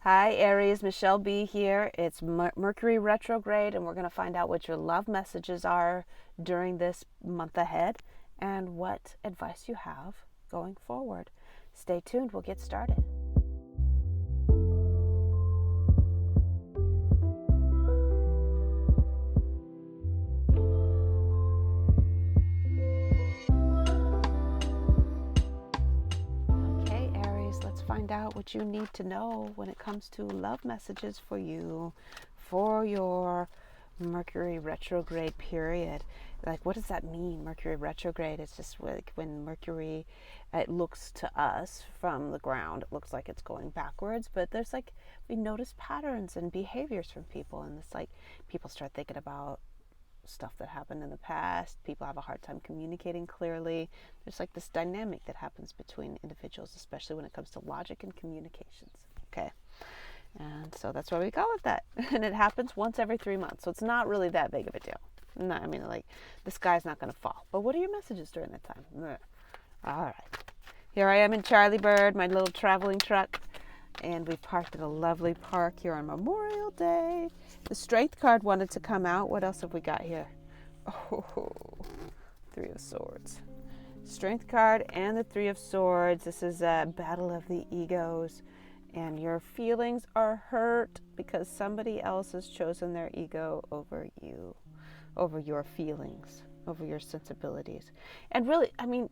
Hi Aries, Michele B here. It's Mercury Retrograde, and we're going to find out what your love messages are during this month ahead and what advice you have going forward. Stay tuned, we'll get started. Okay, Aries, let's find out what you need to know when it comes to love messages for you for your Mercury retrograde period. Like, what does that mean, Mercury retrograde? It's just like when Mercury, it looks to us from the ground, it looks like it's going backwards, but there's like, we notice patterns and behaviors from people, and it's like people start thinking about stuff that happened in the past. People have a hard time communicating clearly. There's like this dynamic that happens between individuals, especially when it comes to logic and communications. Okay. And so that's why we call it that. And it happens once every 3 months. So it's not really that big of a deal. No, I mean, like, the sky's not going to fall. But what are your messages during that time? All right. Here I am in Charlie Bird, my little traveling truck. And we parked at a lovely park here on Memorial Day. The Strength card wanted to come out. What else have we got here? Oh, Three of Swords. Strength card and the Three of Swords. This is a battle of the egos. And your feelings are hurt because somebody else has chosen their ego over you, over your feelings, over your sensibilities. And really, I mean,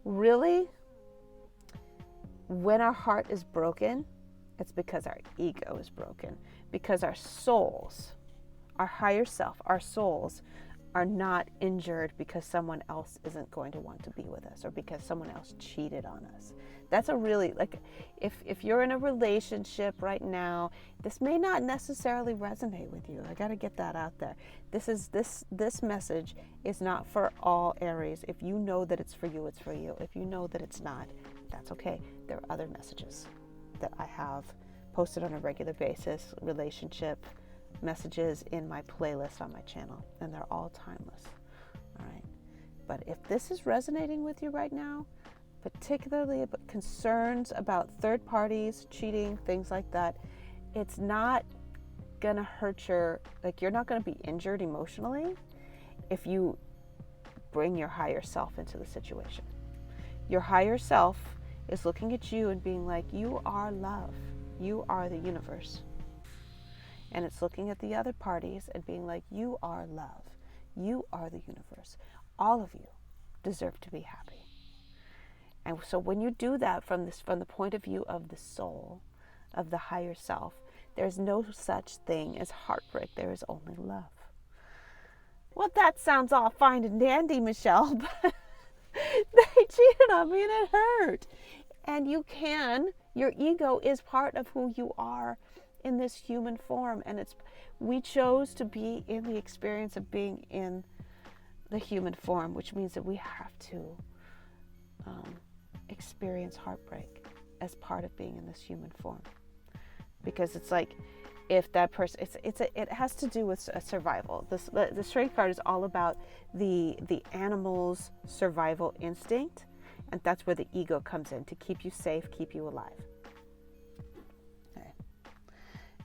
really, when our heart is broken, it's because our ego is broken, because our souls, our higher self, our souls are not injured because someone else isn't going to want to be with us or because someone else cheated on us. That's a really, like, if you're in a relationship right now, this may not necessarily resonate with you. I got to get that out there. This message is not for all Aries. If you know that it's for you, it's for you. If you know that it's not, that's okay. There are other messages that I have posted on a regular basis, relationship messages in my playlist on my channel, and they're all timeless. All right. But if this is resonating with you right now, particularly about concerns about third parties, cheating, things like that, it's not gonna hurt you're not gonna be injured emotionally if you bring your higher self into the situation. Your higher self is looking at you and being like, you are love, you are the universe. And it's looking at the other parties and being like, you are love, you are the universe, all of you deserve to be happy. And so when you do that from the point of view of the soul, of the higher self, there's no such thing as heartbreak. There is only love. Well, that sounds all fine and dandy, Michele, but they cheated on me and it hurt. And your ego is part of who you are in this human form. And we chose to be in the experience of being in the human form, which means that we have to experience heartbreak as part of being in this human form, because it's like, if that person, it has to do with survival. The Strength card is all about the animal's survival instinct, and that's where the ego comes in to keep you safe, keep you alive. Okay.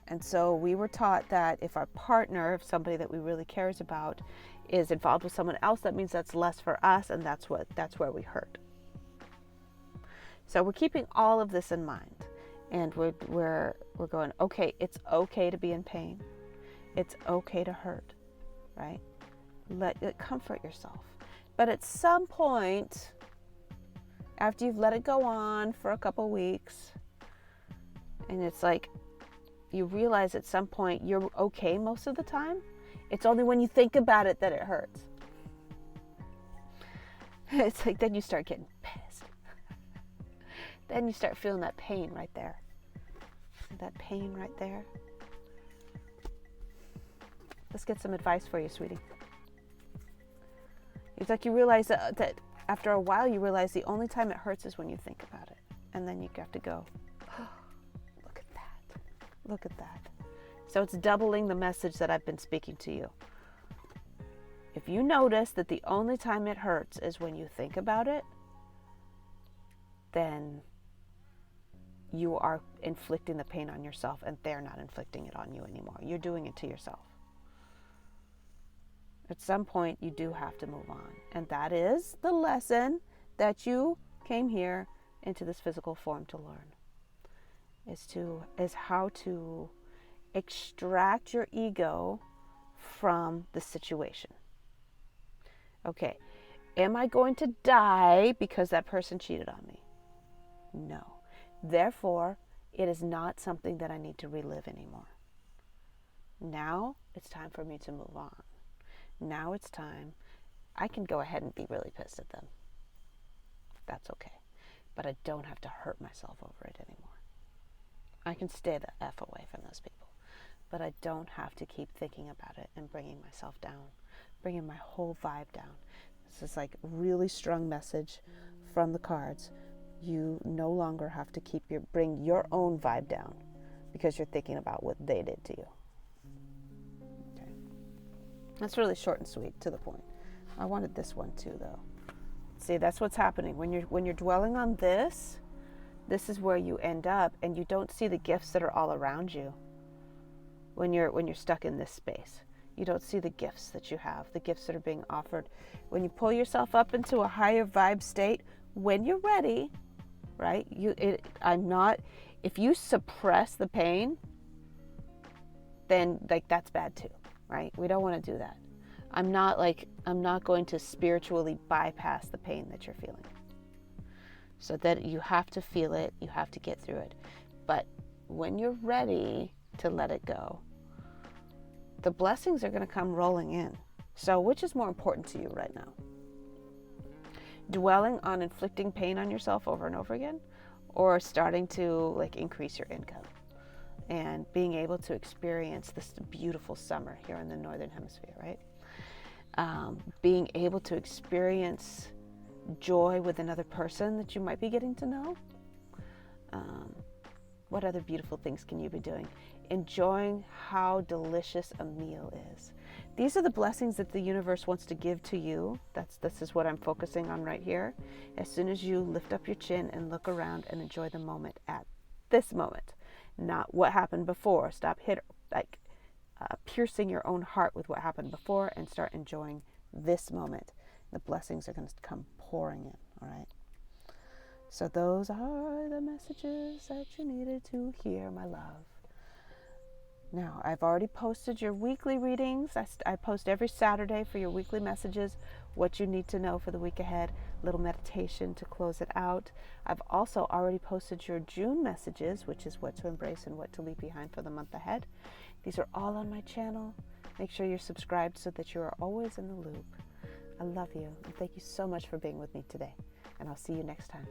And so we were taught that if our partner, if somebody that we really cares about, is involved with someone else, that means that's less for us, and that's where we hurt. So we're keeping all of this in mind, and we're going, okay, it's okay to be in pain. It's okay to hurt, right? Comfort yourself. But at some point, after you've let it go on for a couple weeks, and it's like, you realize at some point you're okay most of the time. It's only when you think about it that it hurts. It's like, then you start getting pissed. Then you start feeling that pain right there. See that pain right there? Let's get some advice for you, sweetie. It's like you realize that after a while, you realize the only time it hurts is when you think about it. And then you have to go, oh, look at that. Look at that. So it's doubling the message that I've been speaking to you. If you notice that the only time it hurts is when you think about it, then you are inflicting the pain on yourself and they're not inflicting it on you anymore. You're doing it to yourself. At some point, you do have to move on. And that is the lesson that you came here into this physical form to learn. Is how to extract your ego from the situation. Okay, am I going to die because that person cheated on me? No. Therefore, it is not something that I need to relive anymore. Now it's time for me to move on. Now it's time. I can go ahead and be really pissed at them. That's okay. But I don't have to hurt myself over it anymore. I can stay the F away from those people. But I don't have to keep thinking about it and bringing myself down, bringing my whole vibe down. This is like a really strong message from the cards. You no longer have to bring your own vibe down because you're thinking about what they did to you. Okay. That's really short and sweet, to the point. I wanted this one too, though. See, that's what's happening. When you're dwelling on this is where you end up, and you don't see the gifts that are all around you. When you're stuck in this space, you don't see the gifts that you have, the gifts that are being offered. When you pull yourself up into a higher vibe state, when you're ready, right? If you suppress the pain, then that's bad too, right? We don't want to do that. I'm not going to spiritually bypass the pain that you're feeling. So that you have to feel it, you have to get through it. But when you're ready to let it go, the blessings are going to come rolling in. So which is more important to you right now? Dwelling on inflicting pain on yourself over and over again, or starting to increase your income and being able to experience this beautiful summer here in the Northern Hemisphere, right? Being able to experience joy with another person that you might be getting to know. What other beautiful things can you be doing? Enjoying how delicious a meal is. These are the blessings that the universe wants to give to you. This is what I'm focusing on right here. As soon as you lift up your chin and look around and enjoy the moment at this moment, not what happened before. Stop piercing your own heart with what happened before and start enjoying this moment. The blessings are going to come pouring in, all right? So those are the messages that you needed to hear, my love. Now, I've already posted your weekly readings. I post every Saturday for your weekly messages, what you need to know for the week ahead, little meditation to close it out. I've also already posted your June messages, which is what to embrace and what to leave behind for the month ahead. These are all on my channel. Make sure you're subscribed so that you are always in the loop. I love you, and thank you so much for being with me today, and I'll see you next time.